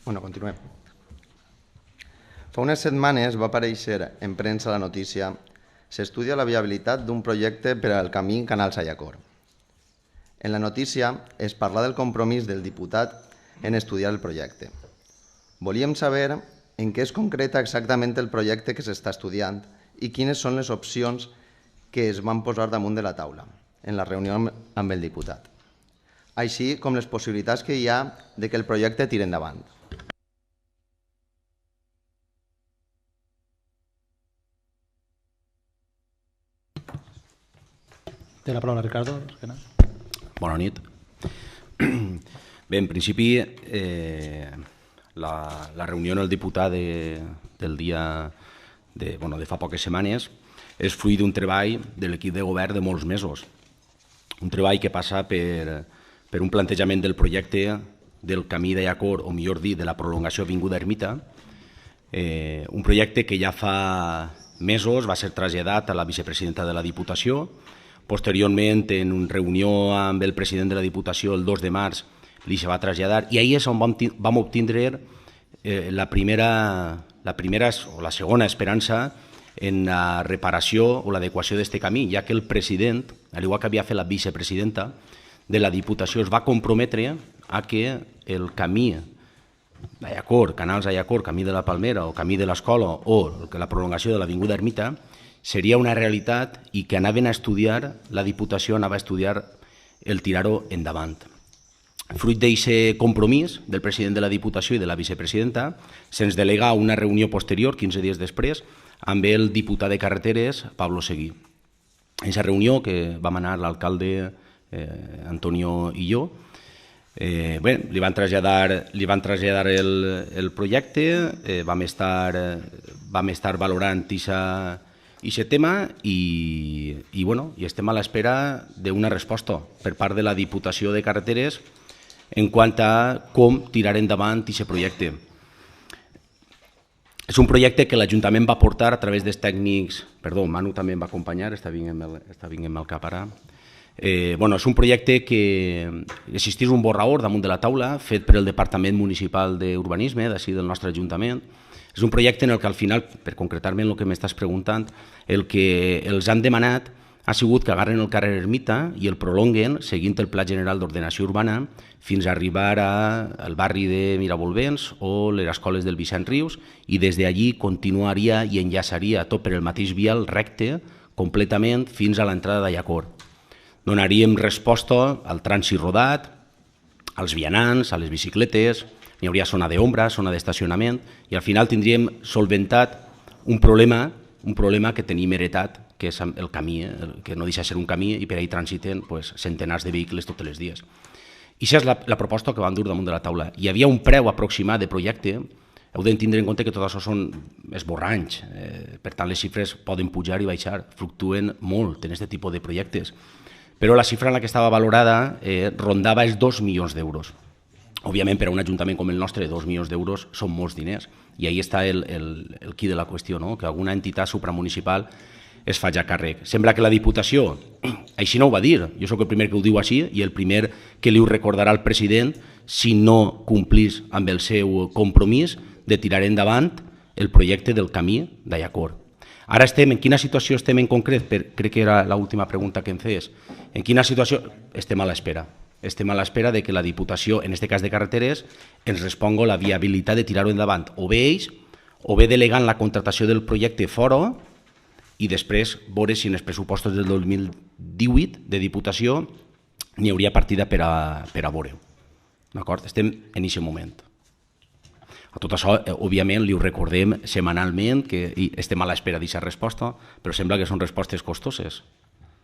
Continuem. Fa unes setmanes va aparèixer en premsa la notícia s'estudia la viabilitat d'un projecte per al camí Canals-Ayacor. En la notícia es parla del compromís del diputat en estudiar el projecte. Volíem saber en què es concreta exactament el projecte que s'està estudiant i quines són les opcions que es van posar damunt de la taula en la reunió amb el diputat, així com les possibilitats que hi ha de que el projecte tiri endavant. Té la paraula Ricardo. Bona nit. Bé, en principi, la reunió amb el diputat del dia de fa poques setmanes és fruit d'un treball de l'equip de govern de molts mesos. Un treball que passa per un plantejament del projecte del camí d'Ayacor, o millor dit, de la prolongació Avinguda Ermita, un projecte que ja fa mesos va ser traslladat a la vicepresidenta de la Diputació. Posteriorment, en una reunió amb el president de la Diputació el 2 de març, li se va traslladar i ahir és on vam obtindre la segona esperança en la reparació o l'adequació d'aquest camí, ja que el president, al igual que havia fet la vicepresidenta de la Diputació, es va comprometre a que el camí d'Ayacor, Canals-Ayacor, camí de la Palmera o camí de l'Escola o la prolongació de l'Avinguda Ermita seria una realitat i que anaven a estudiar, la Diputació anava a estudiar el tirar-ho endavant. Fruit d'aquest compromís del president de la Diputació i de la vicepresidenta, se'ns delega una reunió posterior, 15 dies després, amb el diputat de Carreteres, Pablo Seguí. En aquesta reunió, que vam anar l'alcalde Antonio i jo, li van traslladar el projecte, vam estar valorant aquest tema i estem a l'espera d'una resposta per part de la Diputació de Carreteres en quant a com tirar endavant aquest projecte. És un projecte que l'Ajuntament va portar a través dels tècnics... Perdó, Manu també em va acompanyar, està vinguent al cap ara. És un projecte que existís un borrador damunt de la taula fet per el Departament Municipal d'Urbanisme d'ací del nostre Ajuntament. És un projecte en el que al final, per concretar-me el que m'estàs preguntant, el que els han demanat ha sigut que agarren el carrer Ermita i el prolonguen seguint el Pla General d'Ordenació Urbana fins a arribar al barri de Mirabolvens o les escoles del Vicent Rius i des d'allí continuaria i enllaçaria tot per el mateix vial recte completament fins a l'entrada d'Ayacor. Donaríem resposta al trànsit rodat, als vianants, a les bicicletes, hi hauria zona d'ombra, zona d'estacionament i al final tindríem solventat un problema que tenim heretat, que és el camí, que no deixa de ser un camí i per ahí transiten centenars de vehicles tots els dies. I aquesta és la proposta que vam dur damunt de la taula. Hi havia un preu aproximat de projecte, heu de tindre en compte que tot això són esborranys, per tant les xifres poden pujar i baixar, fluctuen molt en aquest tipus de projectes, però la xifra en la que estava valorada rondava els 2 milions d'euros. Òbviament, per a un ajuntament com el nostre, 2 milions d'euros són molts diners. I ahí està el qui de la qüestió, que alguna entitat supramunicipal es faci a càrrec. Sembla que la Diputació, així no ho va dir, jo sóc el primer que ho diu així i el primer que li ho recordarà al president si no complís amb el seu compromís de tirar endavant el projecte del camí d'Ayacor. Ara en quina situació estem en concret? Crec que era l'última pregunta que em fes. En quina situació? Estem a l'espera. Estem a l'espera que la Diputació, en aquest cas de Carreteres, ens responga la viabilitat de tirar-ho endavant, o bé ells, o bé delegant la contractació del projecte fora i després veure si en els pressupostos del 2018 de Diputació n'hi hauria partida per a veure-ho. D'acord? Estem en aquest moment. A tot això, òbviament, li ho recordem setmanalment, que estem a l'espera d'aquesta resposta, però sembla que són respostes costoses.